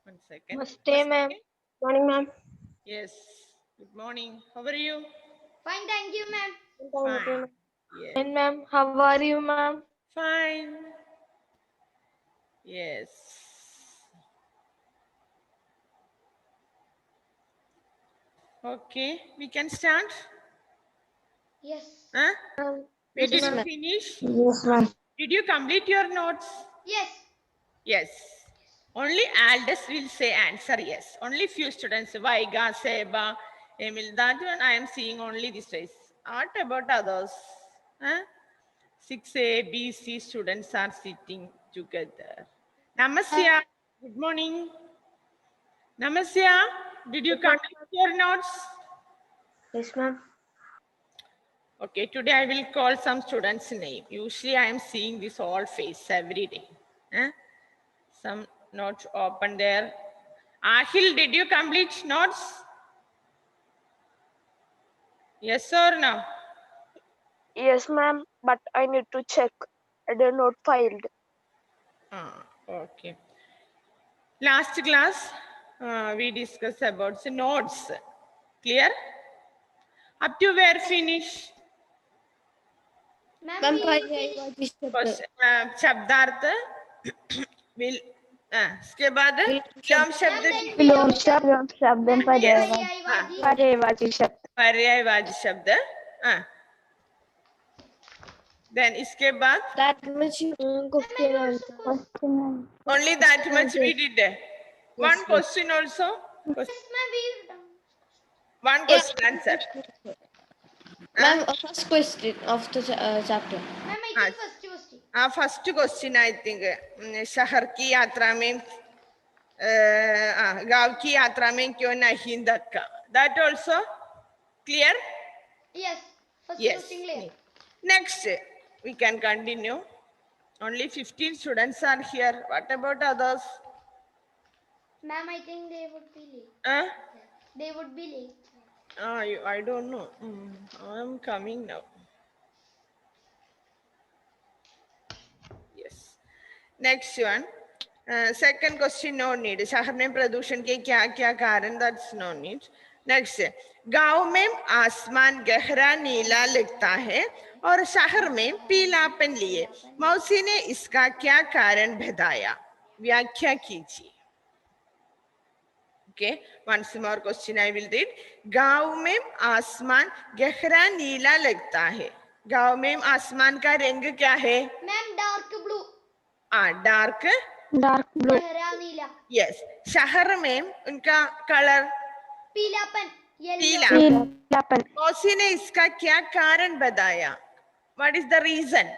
1 second. Namaste, ma'am. Morning, ma'am. Yes. Good morning. How are you? Fine, thank you, ma'am. Thank you, Fine. ma'am. Yes. And ma'am, how are you, ma'am? Fine. Yes. Okay. We can start. Yes. Huh? We Yes, did ma'am. finish. Yes, ma'am. Did you complete your notes? Yes. Yes. Only Aldous will say answer yes. Only few students, Vaiga, Seba, Emil, that one I am seeing only this race. What about others? Huh? 6A, B, C students are sitting together. Namasya, good morning. Namasya, did you complete your notes? Yes, ma'am. Okay, today I will call some students' name. Usually I am seeing this all face every day. Huh? Some notes open there. Ahil, did you complete notes? Yes or no? Yes, ma'am. But I need to check. I did not filed. Okay. Last class, we discussed about the notes. Clear? Up to where finish? Ma'am, Ma'am, we finished. शब्दार्थ will इसके बाद विलोम Ma'am, शब्द then Vilom below shab. Shabdam Shabdam Ma'am, then Yes. Paryayvaji. Paryayvachi Shabd. पर्यायवाची शब्द then इसके बाद That much question Ma'am, answer. only that much we did. One Yes, ma'am. question also. Yes, ma'am, we done. One Yeah, question answer. ma'am. First question of the chapter. Ma'am, I think first. First question I think शहर की यात्रा में गांव की यात्रा में क्यों नहीं धक्का? That also clear? Yes, first Yes. question clear. Next, we can continue. Only 15 students are here. What about others? Ma'am, I think they would be late. Huh? They would be late. I don't know. I'm coming now. Yes. Next one. Second question, no need. शहर में प्रदूषण के क्या क्या कारण? That's no need. Next, गांव में आसमान गहरा नीला लगता है और शहर में पीलापन लिए. मौसी ने इसका क्या कारण बताया? व्याख्या कीजिए. Okay, once more question I will read. गांव में आसमान गहरा नीला लगता है. गांव में आसमान का रंग क्या है? Ma'am, dark blue. Dark Dark blue. Gehra neela. Yes. शहर में उनका कलर Pilapan. पीला. Yellow. Pीलापन. मौसी ने इसका क्या कारण बताया? What is the reason?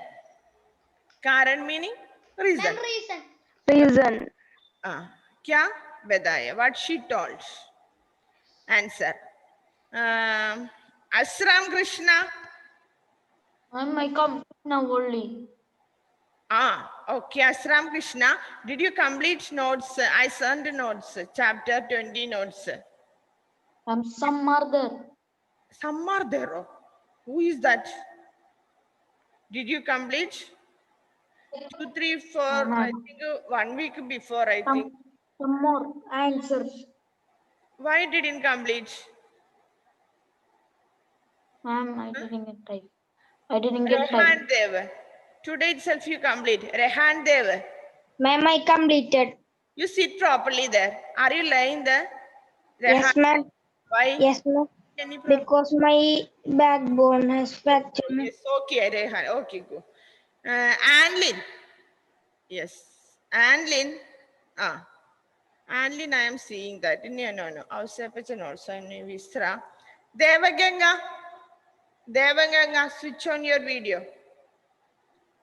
कारण meaning reason. Ma'am, reason. Reason. क्या बताया? What she told? Answer. Asram Krishna. Ma'am, I come now only. Okay, Asram Krishna. Did you complete notes? I sent notes, chapter 20 notes. Some are there. Some are there. Oh. Who is that? Did you complete? 2, 3, 4, I think 1 week before, I think. Some more answers. Why didn't complete? Ma'am, I didn't get time. I didn't get time. Rehan Dev. Today itself you complete. Rehan Dev. Ma'am, I completed. You sit properly there. Are you lying there? Yes, Rehan, ma'am. why? Yes, ma'am. Any problem? Because my backbone has fractured. Yes, okay, Rehan. Okay, go. Anlin. Yes. Anlin. Anlin, I am seeing that. No. Ausapachan also. Visra. Devaganga. Devaganga, switch on your video.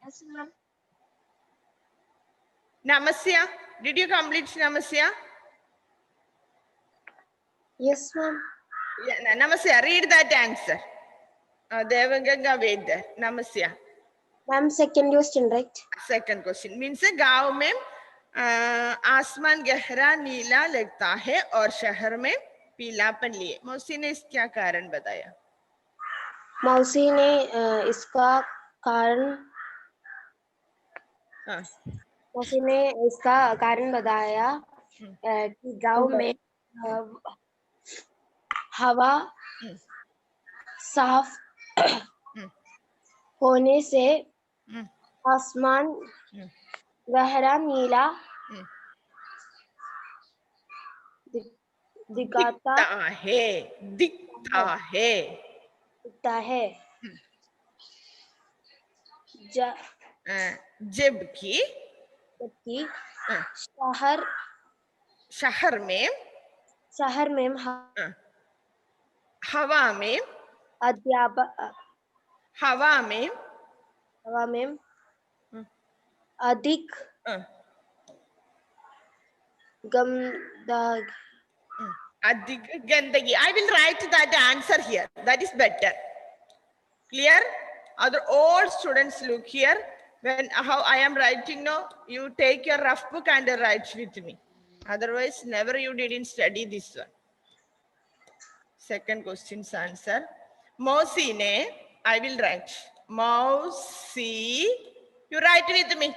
Yes, ma'am. Namasya. Did you complete Namasya? Yes, ma'am. Yeah, Namasya, read that answer. Devaganga, wait there. Namasya. Ma'am, second question, right? Second question means गांव में आसमान गहरा नीला लगता है और शहर में पीलापन लिए. मौसी ने इस क्या कारण बताया? मौसी ने इसका कारण मौसी ने इसका कारण बताया कि गांव में हवा साफ होने से आसमान गहरा नीला दिखता दिखता है है जबकि शहर में हवा में अधिक गंदगी. I will write that answer here. That is better. Clear? Other all students look here. When how I am writing now, you take your rough book and write with me. Otherwise, never you didn't study this one. Second question's answer. Mousine, I will write. Mousy, you write with me.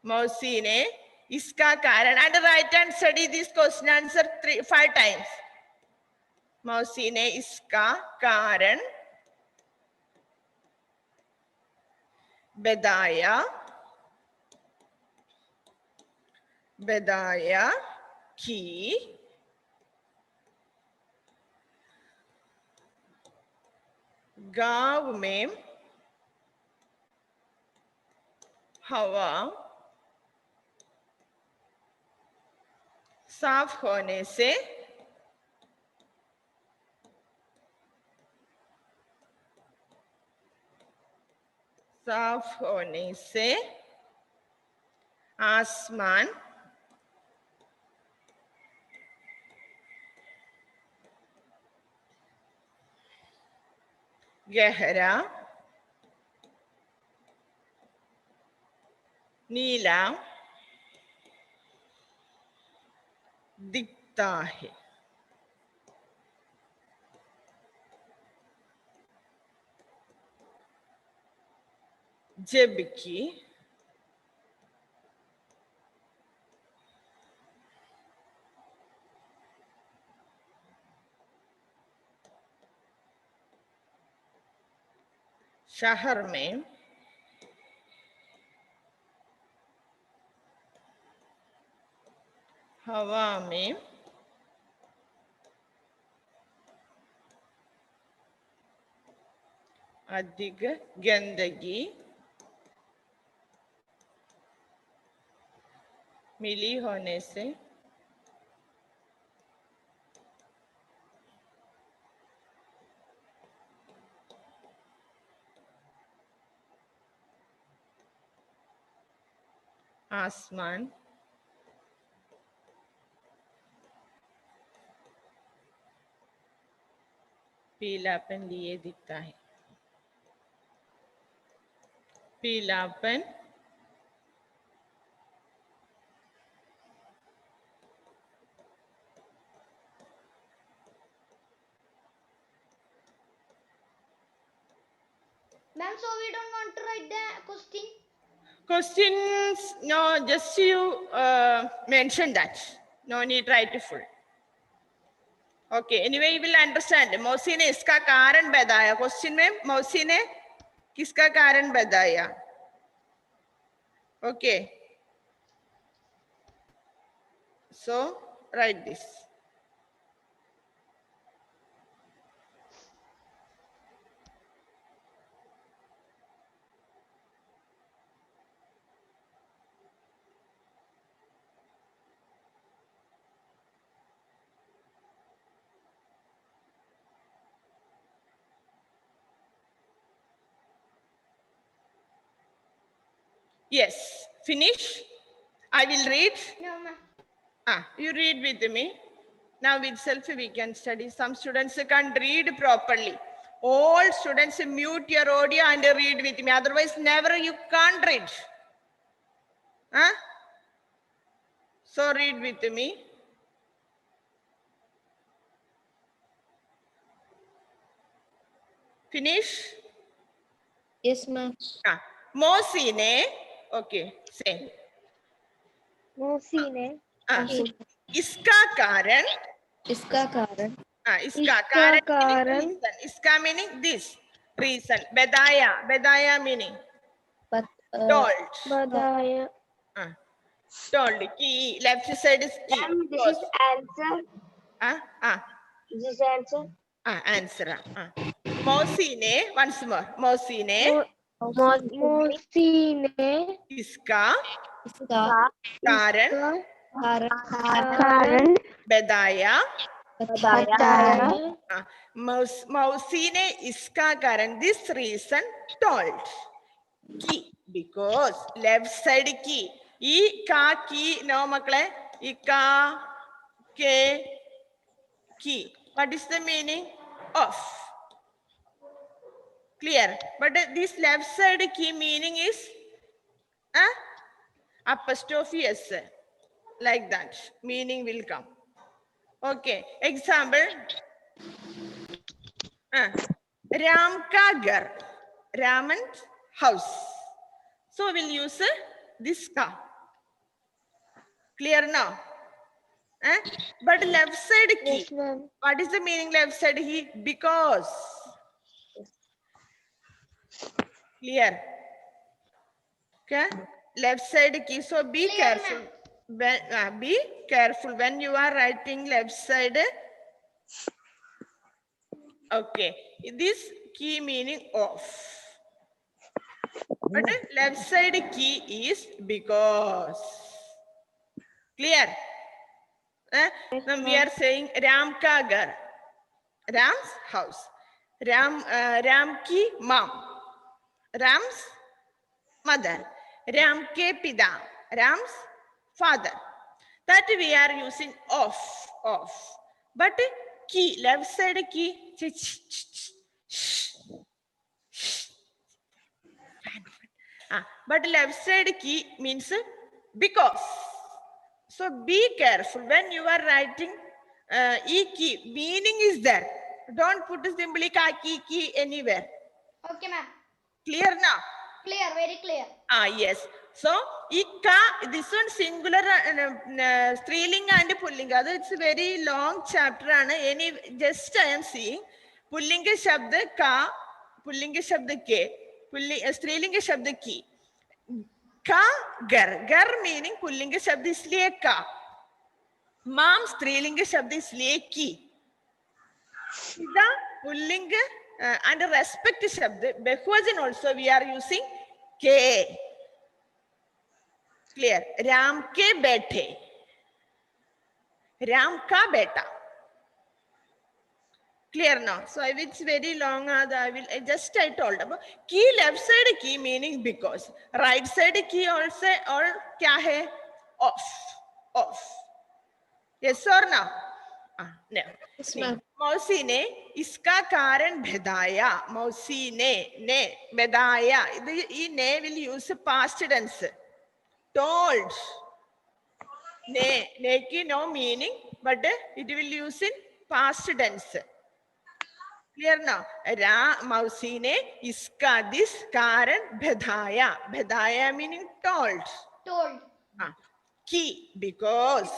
Mousine, iska karan. And write and study this question answer 5 times. Mousine, iska karan. बेदाया कि गांव में हवा साफ होने से आसमान गहरा नीला दिखता है. जबकि शहर में हवा में अधिक गंदगी मिली होने से आसमान पीलापन लिए दिखता है. पीलापन Ma'am, so we don't want to write the question. questions, no, just you mention that. No need write full. Okay, anyway, you will understand. मौसी ने इसका कारण बताया. Question में मौसी ने किसका कारण बताया? Okay. So, write this. Yes, finish. I will read. No, ma'am. You read with me. Now itself we can study. Some students can't read properly. All students mute your audio and read with me. Otherwise, never you can't read. So read with me. Finish? Yes, ma'am. Mosine. Okay, say. मौसी ने इसका कारण इसका कारण इसका कारण इसका meaning this reason bedaya meaning told Badaya. told key left side is key Ma'am, this is answer. This is answer. answer Mousine once more Mousine Mosine. इसका इसका कारण Karan. bedaya Badaya. मौसी ने इसका कारण this reason told key because left side key ई का key no मक्कले ई का के key what is the meaning of clear but this left side key meaning is apostrophe s like that meaning will come okay example Ram ka ghar, Raman's house. So we'll use this ka. Clear now? But left side key. Yes, ma'am. What is the meaning left side key? Because. Clear? Okay. Left side key. So be Clear, careful. Be careful when you are writing left side. Okay, this key meaning of. But left side key is because. Clear? Now we are saying Ram ka ghar. Ram's house. Ram ki mom. Ram's mother. Ram ke pida. Ram's father. That we are using of. But key, left side key. But left side key means because. So be careful when you are writing e key. Meaning is there. Don't put simply ka key anywhere. Okay, ma'am. Clear now? Clear, very clear. Yes. So, this one singular Strilinga and Pullinga. It's a very long chapter. Just I am seeing Pullinga Shabda ka, Pullinga Shabda ke, Strilinga Shabda ki. Ka gar. Gar meaning Pullinga Shabda is liye ka. Mom Strilinga Shabda is liye ki. Ida Pullinga and respect Shabda. Behuvachan also we are using ke. Clear? Ram ke bethe. Ram ka beta. Clear now? So it's very long. I just told about key left side key meaning because. Right side key also or kya hai? Off. Yes or no? No. Yes, ma'am. मौसी ने इसका कारण भेदाया मौसी ने भेदाया ये ने will use past tense told ne ki no meaning but it will use in past tense clear now मौसी ने इसका this कारण भेदाया meaning told ki because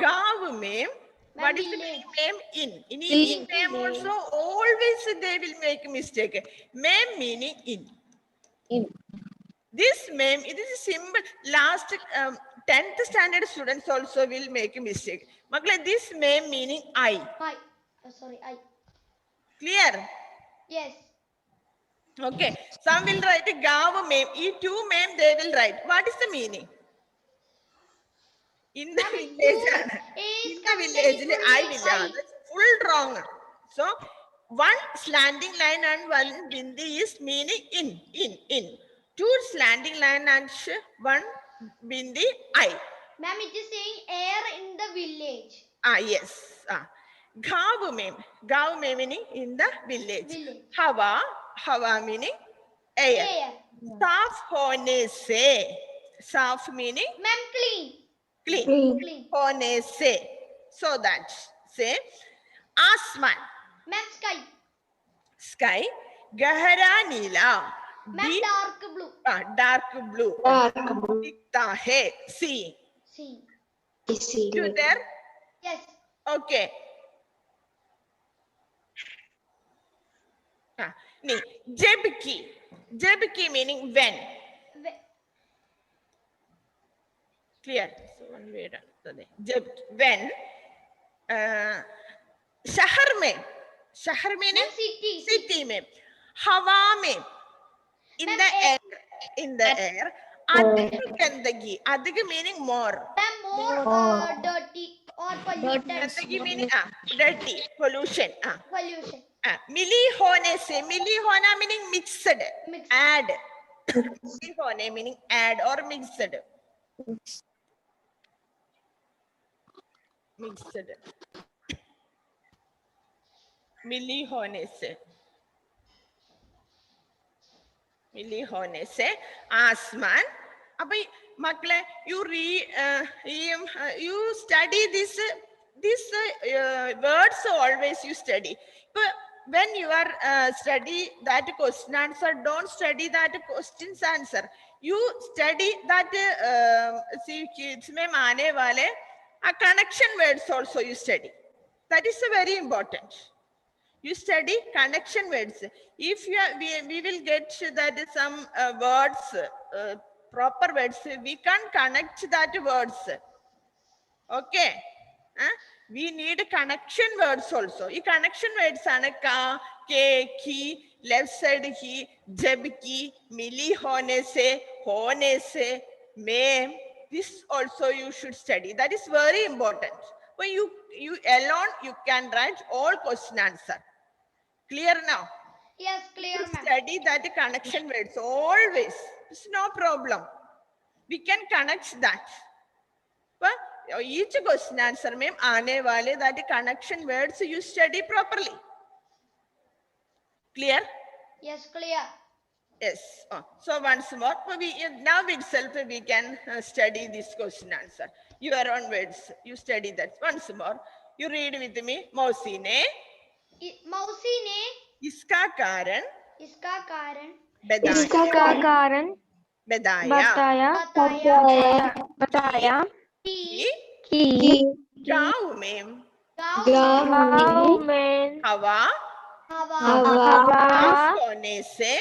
गांव में what is the meaning name in name also always they will make a mistake mem meaning in this mem it is a symbol last 10th standard students also will make a mistake makle this mem meaning I clear Yes. okay some will write a gav mem e two mem they will write what is the meaning in the village I will full wrong so one slanting line and one bindi is meaning in two slanting line and one bindi I Ma'am, it is saying air in the village. Yes gav meaning in the village. Hawa meaning air. Saaf hone se saaf meaning Ma'am, clean. Hone se. So that say asman. Ma'am, Sky. Gahara neela. Ma'am, dark blue. Dark blue. Dikhta hai. See. You there? Yes. Okay. Jebki. Jebki meaning when. Clear. So one word. When. शहर meaning city में, हवा में, in Ma'am, the air, अधिक गंदगी, अधिक meaning more, more dirty or polluted. गंदगी meaning dirty, pollution, Pollution. मिली होने से, मिली होना meaning mixed, Mixed. add, मिली होने meaning add or mixed, मिली होने से आसमान. अभी मक्ले you study this words always you study. But when you are study that question answer, don't study that questions answer. You study that see kids में आने वाले connection words also you study. That is very important. You study connection words. If you are, we will get that some words, proper words, we can connect that words. Okay. We need connection words also. This connection words are ka, ke, ki, left side ki, jab ki, mili hone se, mein. This also you should study. That is very important. When you alone, you can write all question answer. Clear now? Yes, clear, You ma'am. study that connection words always. It's no problem. We can connect that. But each question answer में आने वाले that connection words you study properly. Clear? Yes, clear. Yes. So once more, now itself we can study this question answer. Your own words. You study that once more. You read with me. मौसी ने मौसी ने इसका कारण बताया कि गांव में हवा साफ होने से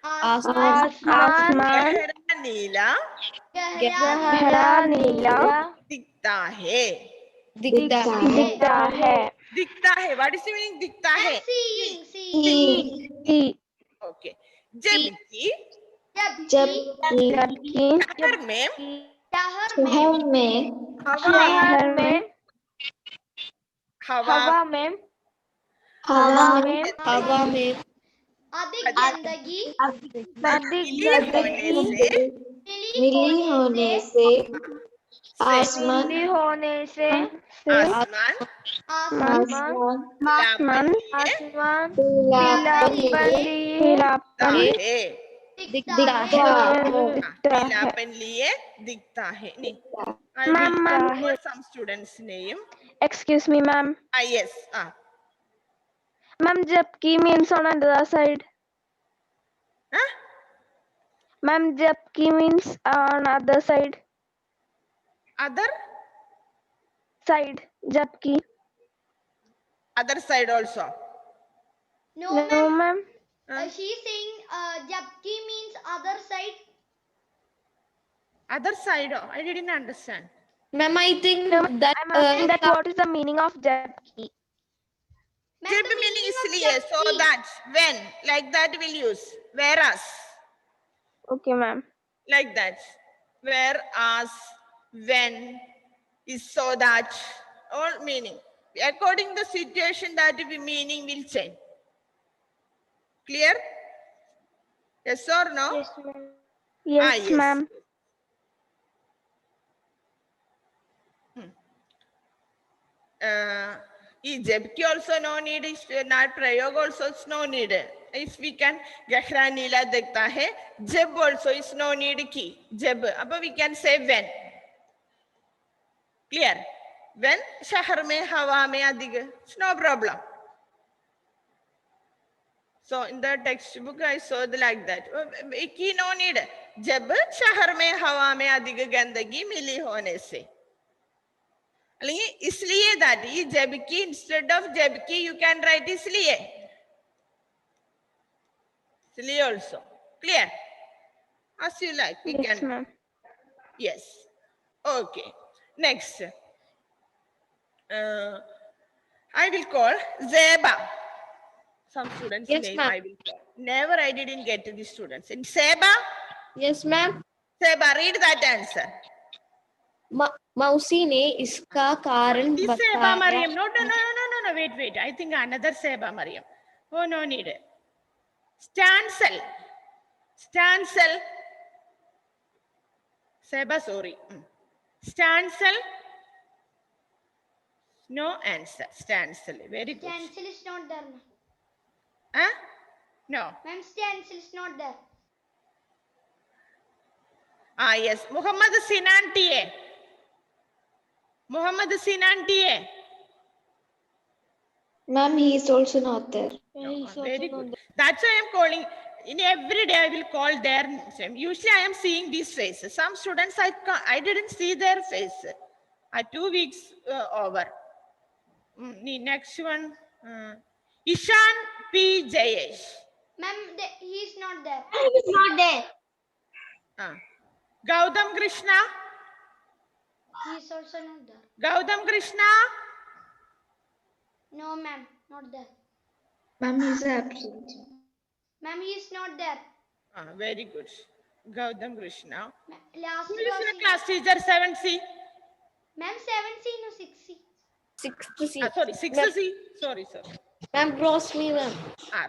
आसमान गहरा नीला दिखता है. दिखता है. What is the meaning दिखता है? seeing. Okay. जबकि शहर में हवा में अधिक गंदगी मिली होने से आसमान पीलापन लिए दिखता है. नहीं, I will put some students name. Excuse me, ma'am. Yes. Ma'am, jabki means on other side. Huh? Ma'am, jabki means on other side. Other Jabki. other side also. No, No, ma'am. ma'am. She's saying jabki means other side. Other side. I didn't understand. Ma'am, I think I'm asking that what is the meaning of jabki? Ma'am, Jab the meaning of इसलिए, so jabki. that, when, like that will use. Whereas, Okay, ma'am. like that. Whereas, when, is so that, all meaning. According the situation, that meaning will change. Clear? Yes or no? Yes, ma'am. Yes, yes. ma'am. Jabki also no need, not prayog also is no need. If we can, gahra nila dikhta hai, jab also is no need ki. Jab, abba we can say when. Clear? When shahar mein, hawa mein adig, it's no problem. So in the textbook I saw it like that. Ki no need. जब शहर में हवा में अधिक गंदगी मिली होने से. इसलिए that is जबकि instead of जबकि you can write इसलिए. इसलिए also. Clear? As you like. We Yes, can. ma'am. Yes. Okay. Next. I will call Zeba. Some students' Yes, name ma'am. I will call. Never I didn't get to the students. In Seba, Yes, ma'am. Seba, read that answer. मौसी ने इसका कारण This Seba बताया. Mariam. No. Wait. I think another Seba Mariam. Oh, no need. Stancel. Seba, sorry. Stancel. No answer. Stancel. Very good. Stencil is not there, ma'am. Huh? No. Ma'am, stencil is not there. Ah, yes. Muhammad Sinan TA. Ma'am, he is also not there. Very good. That's why I'm calling. In every day I will call their name. Usually I am seeing these faces. Some students I didn't see their face. 2 weeks over. The next one. Ishan P. Jayesh. Ma'am, he is not there. He is not there. Gautam Krishna. He is also not there. Gautam Krishna. No, ma'am, not there. Ma'am, he is absent. Ma'am, he is not there. Very good. Gautam Krishna. Last Who is class. the class teacher? 7C. Ma'am, 7C, no 6C. 6th C. Sorry, 6C. Sorry. Ma'am, Rosmi, ma'am.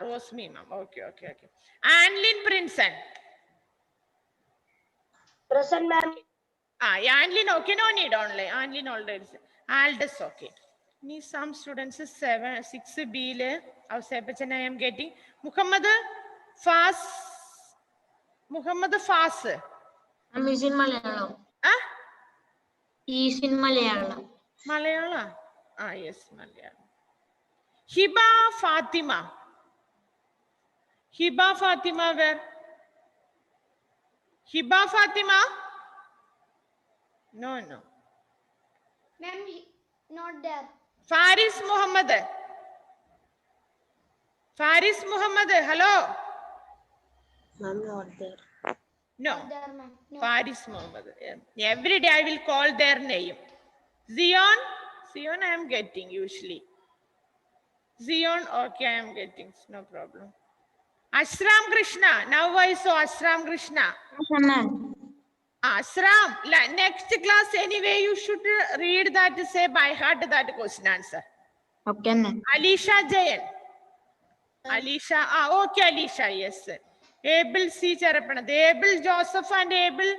Rosmi, ma'am. Okay. Anlin Princeton. Present, ma'am. Anlin, okay, no need only. Anlin already. Aldous, okay. Need some students 6B. I am getting. Muhammad Fas. I'm in Malayalam. He is in Malayalam. Malayalam. Yes, Malayalam. Hiba Fatima, where? Hiba Fatima? No. Ma'am, not there. Faris Muhammad, hello? Ma'am, not there. No. Not there, ma'am. No. Faris Muhammad. Every day I will call their name. Zion I am getting usually. Zion, okay, I am getting, no problem. Ashram Krishna, now I saw Ashram Krishna. Yes, ma'am. Ashram, next class anyway, you should read that, say by heart that question answer. Okay, ma'am. Alisha Jayan. Okay, Alisha, yes. Abel C. Charapanath. Abel Joseph and Abel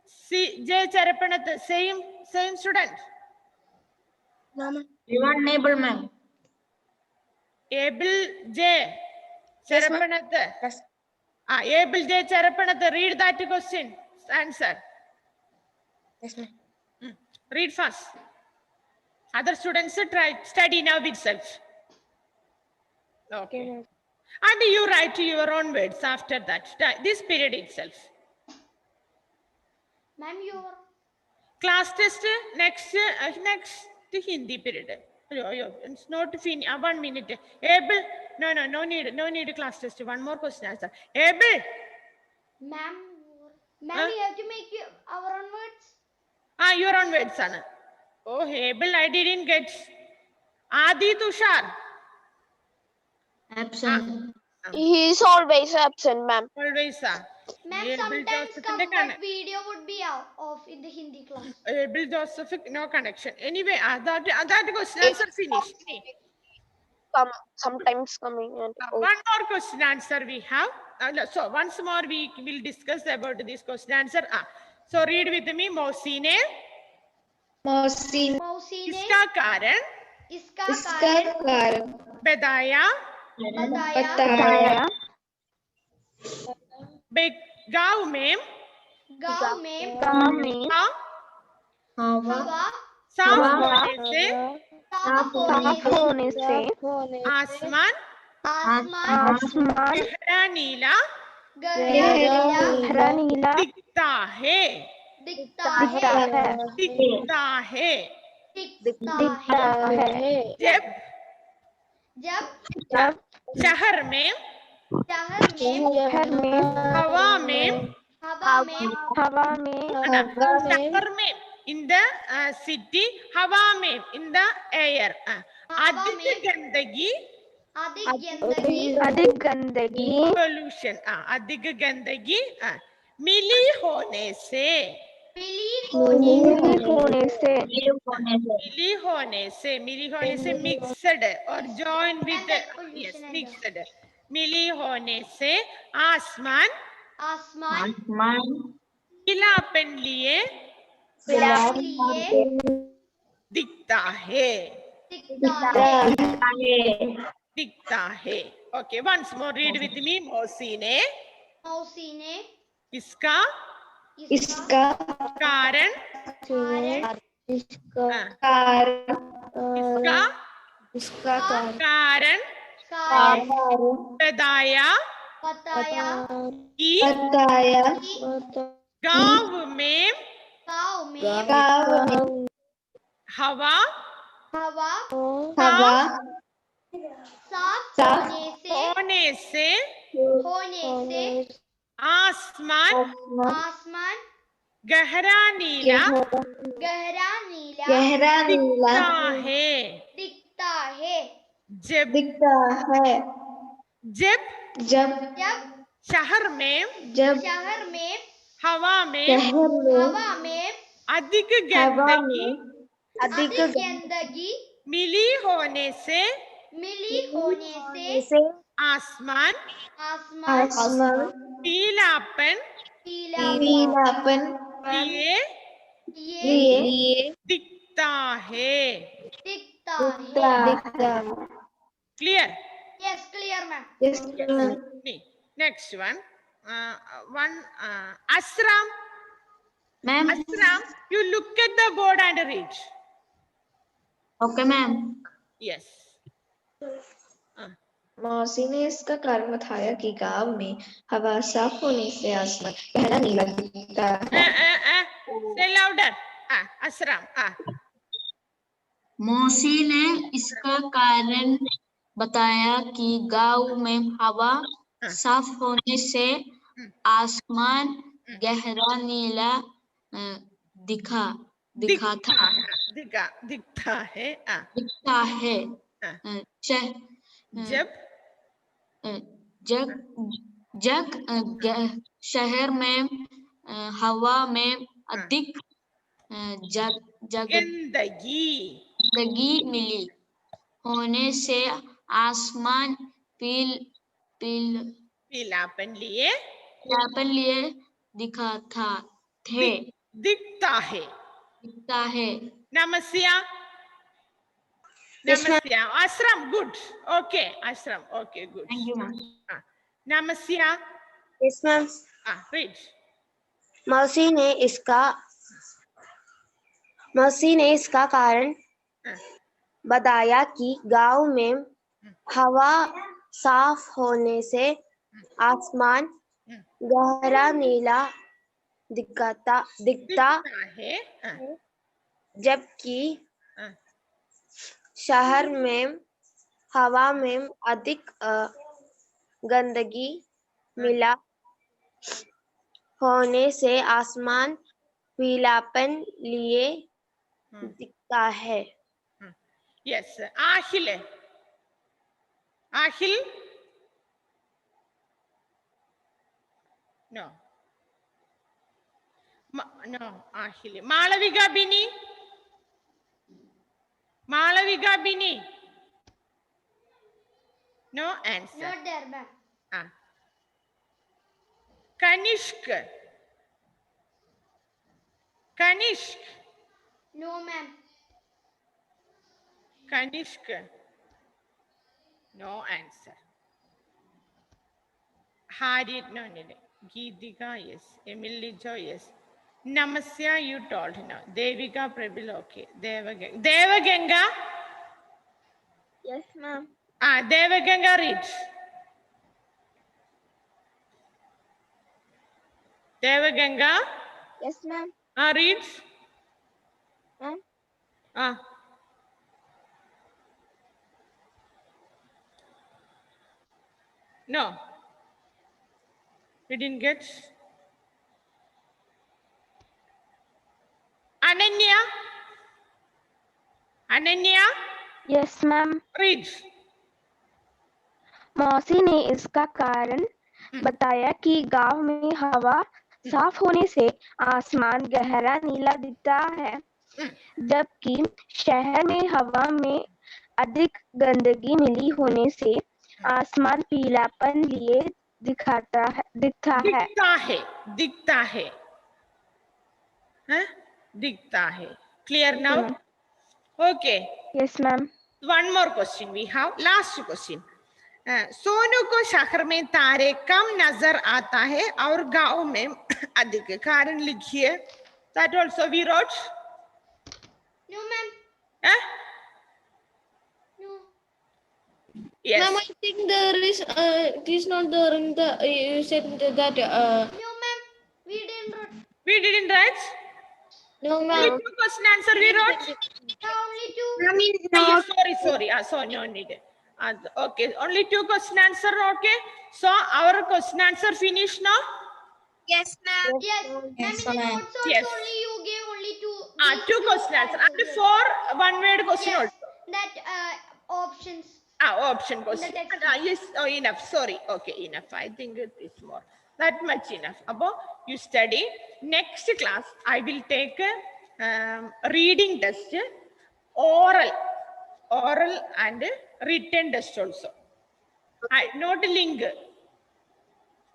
C. J. Charapanath, same student. No, ma'am. You are neighbor, ma'am. Abel J. Yes, ma'am. Charapanath. Yes. Abel J. Charapanath, read that question. Answer. Yes, ma'am. Read fast. Other students study now itself. Okay. ma'am. And you write your own words after that. This period itself. Ma'am, your Class test next Hindi period. It's not finished. 1 minute. Abel, no need class test. One more question answer. Abel. ma'am, we have to make our own words. Your own words, Anna. Oh, Abel, I didn't get. Adi Tushar. Absent. He is always absent, ma'am. Always, Ma'am, Abel sometimes Joseph come, in the but video would be off in the Hindi class. Abel Joseph, no connection. Anyway, that question answer finished. Sometimes coming and One more question answer we have. So once more we will discuss about this question answer. So read with me. Mosine मौसी इसका कारण इसका इसका कारण बताया बताया गांव में हवा साफ साफ होने से आसमान आसमान आसमान गहरा नीला गहरा नीला दिखता है, दिखता दिखता है है दिखता है। दिखता है जब जब जब शहर में शहर में हवा में हवा में शहर में in the city हवा में in the air अधिक में गंदगी अधिक गंदगी अधिक गंदगी पोल्यूशन अधिक गंदगी मिली होने से मिली होने से मिक्सड और जॉइन विद यस मिक्सड मिली होने से आसमान आसमान पीलापन लिए लिए दिखता है दिखता है okay once more read with me मौसी ने इसका इसका कारण इसका इसका इसका कारण बताया कि बताया गांव में हवा हवा साफ होने से होने आसमान आसमान गहरा नीला गहरा नीला दिखता है दिखता है जब दिखता है जब जब जब शहर में शहर में हवा में अधिक गंदगी अधिक गंदगी मिली होने से आसमान आसमान पीलापन पीलापन लिए लिए दिखता है दिखता दिखता clear Yes, clear, ma'am. Next one Asram Ma'am. Asram you look at the board and read Okay, ma'am. yes मौसी ने इसका कारण बताया कि गांव में हवा साफ होने से आसमान गहरा नीला दिखता है। say louder Asram मौसी ने इसका कारण बताया कि गांव में हवा साफ होने से आसमान गहरा नीला दिखता है जब शहर में हवा में अधिक गंदगी मिली होने से आसमान पीलापन लिए दिखता है Namasya Asram good okay Asram okay good Thank you, ma'am. Namasya Yes, ma'am. read मौसी ने इसका कारण बताया कि गांव में हवा साफ होने से आसमान गहरा नीला दिखता है जबकि शहर में हवा में अधिक गंदगी मिला होने से आसमान पीलापन लिए दिखता है yes Ahil no Ahil Malavika Bini no answer Not there, ma'am. Kanishk No, ma'am. Kanishk no answer Harriet no Geetika yes Emily Joy yes Namasya you told no Devika Prabil okay Devaganga Yes, ma'am. Devaganga reads. Devaganga Yes, ma'am. reads. Ma'am. No. We didn't get. Ananya. Ananya Yes, ma'am. reads. मौसी ने इसका कारण बताया कि गांव में हवा साफ होने से आसमान गहरा नीला दिखता है, जबकि शहर में हवा में अधिक गंदगी मिली होने से आसमान पीलापन लिए दिखता है। दिखता है. दिखता है. Clear now? Okay. Yes, ma'am. One more question we have. Last question. Sonu को शहर में तारे कम नजर आता है और गांव में अधिक. कारण लिखिए. That also we wrote. No, ma'am. No. Yes. Ma'am, I think there is, it is not there in the, you said that, No, ma'am. We didn't wrote. We didn't write. no, Only ma'am. two question answer we wrote. Only two. Yes, sorry. So no need. Okay, only two question answer. Okay. So our question answer finished now. Yes, ma'am. Yes, ma'am. In the ma'am. notes also Yes. only you gave only two. Two question answer. And answers. four one word question Yes, also. that options. Option question. text. Yes, enough. Sorry. Okay, enough. I think it is more. That much enough. About you study. Next class, I will take a reading test, oral and written test also. Not link.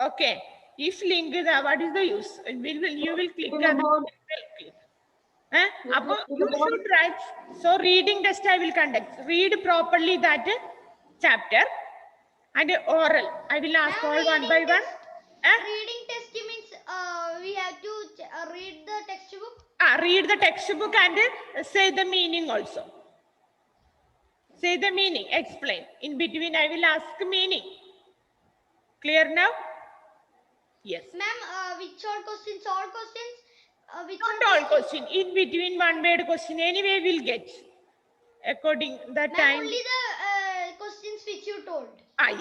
Okay. If link, what is the use? You will click. You should write. So reading test I will conduct. Read properly that chapter and oral. I will ask all one by one. Reading test means we have to read the textbook. Read the textbook and say the meaning also. Say the meaning. Explain. In between I will ask meaning. Clear now? Yes. Ma'am, which all questions? All questions? Which Not all question. In between one word question. Anyway, we'll get. According that Ma'am, time. only the questions which you told.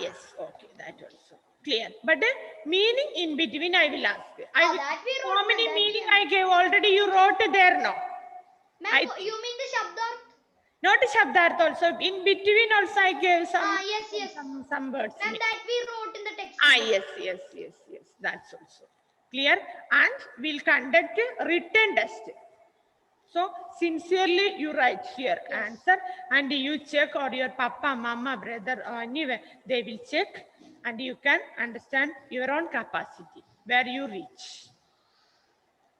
Yes. Okay. That also. Clear. But meaning in between I will ask. That we wrote, How many that meaning we- I gave already? You wrote there now. Ma'am, I you mean the Shabdarth? Not Shabdarth also. In between also I gave some. Yes. Some words. Ma'am, that we wrote in the text. Yes. That's also clear. And we'll conduct a written test. So sincerely you write here answer and you check, or your papa, mama, brother, or anyway, they will check and you can understand your own capacity where you reach.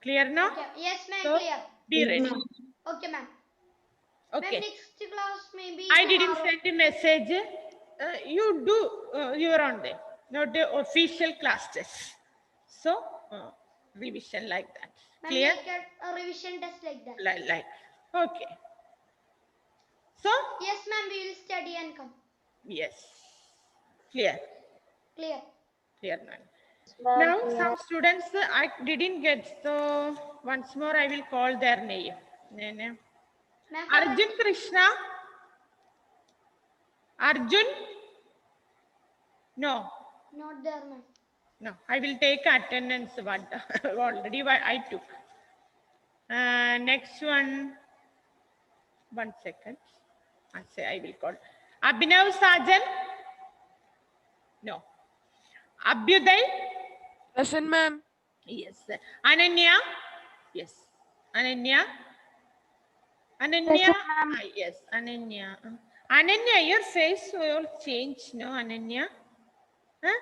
Clear now? Okay. Yes, ma'am, So clear. be ready. Okay, ma'am. Okay. Ma'am, next class maybe I didn't tomorrow. send a message. You do your own day, not the official class test. So revision like that. Ma'am, Clear? make a revision test like that. Like okay. So Yes, ma'am, we will study and come. yes, clear Clear. now. Some students I didn't get, so once more I will call their name. Ma'am, Arjun Krishna. Arjun? No, not there, ma'am. no. I will take attendance. What already I took. Next one. 1 second. I will call. Abhinav Sajan? No. Abhyuday? Present, ma'am. Yes. Ananya? Yes. Ananya? Ananya? Yes, Ananya. Ananya, your face will change, no, Ananya? Huh?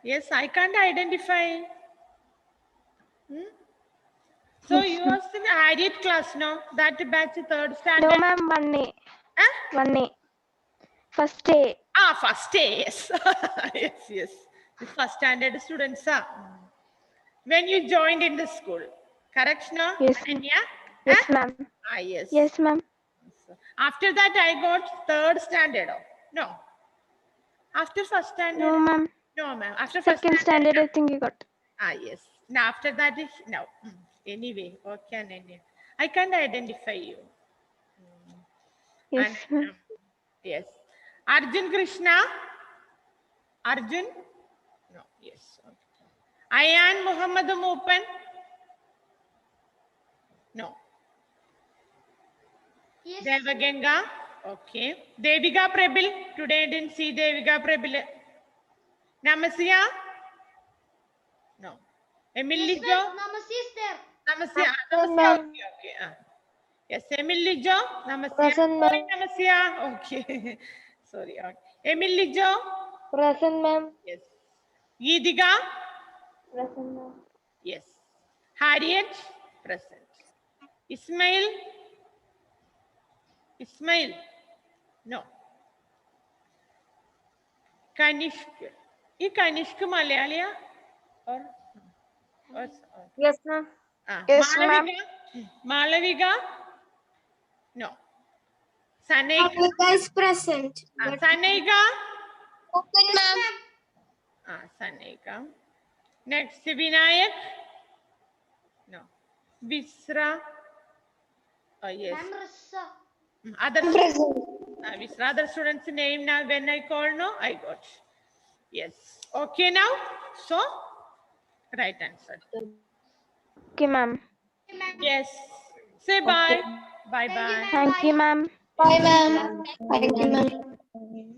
Yes, I can't identify. So you are in Harriet class now, that batch third standard. No, ma'am, 1A. Huh? 1A. First A. First day, yes. yes. The first standard students are. When you joined in the school, correct, no? Yes. Ananya? Yes, ma'am. Yes. Yes, ma'am. After that, I got third standard. No. After first standard. No, ma'am. No, ma'am. After first Second standard, I think you got. Yes. Now after that is no. Anyway, okay, anyway. I can't identify you. Yes, And, ma'am. yes. Arjun Krishna. Arjun. No. Yes. Okay. Ayan Muhammad Moopan. No. Yes. Devaganga. Okay. Devika Prebil. Today I didn't see Devika Prebil. Namasia. No. Emily Yes, Jo. ma'am. Namaste is there. Namasia. Present, Namasia. ma'am. Okay. Okay. Yes. Emily Jo. Namasia. Present, ma'am. Sorry, Namasia. Okay. Sorry. Okay. Emily Jo. Present, ma'am. Yes. Yidiga. Present, ma'am. Yes. Harriet. Present. Ismail. Ismail. No. Kanishk. Is Kanishk Malayalia? Or? Yes, ma'am. Yes, Malavika? Malavika? No. Sanaika? is present. Sanaika? Yes, ma'am. Sanaika. Next, Vinayak? No. Visra? Oh, yes. Ma'am Rissa. Other Visra, other students' name now when I call, no, I got. Yes. Okay now? So, right answer. Okay, ma'am. Okay, ma'am. Yes. Say bye. Bye bye. Thank you, ma'am. Bye, ma'am. Thank you, ma'am.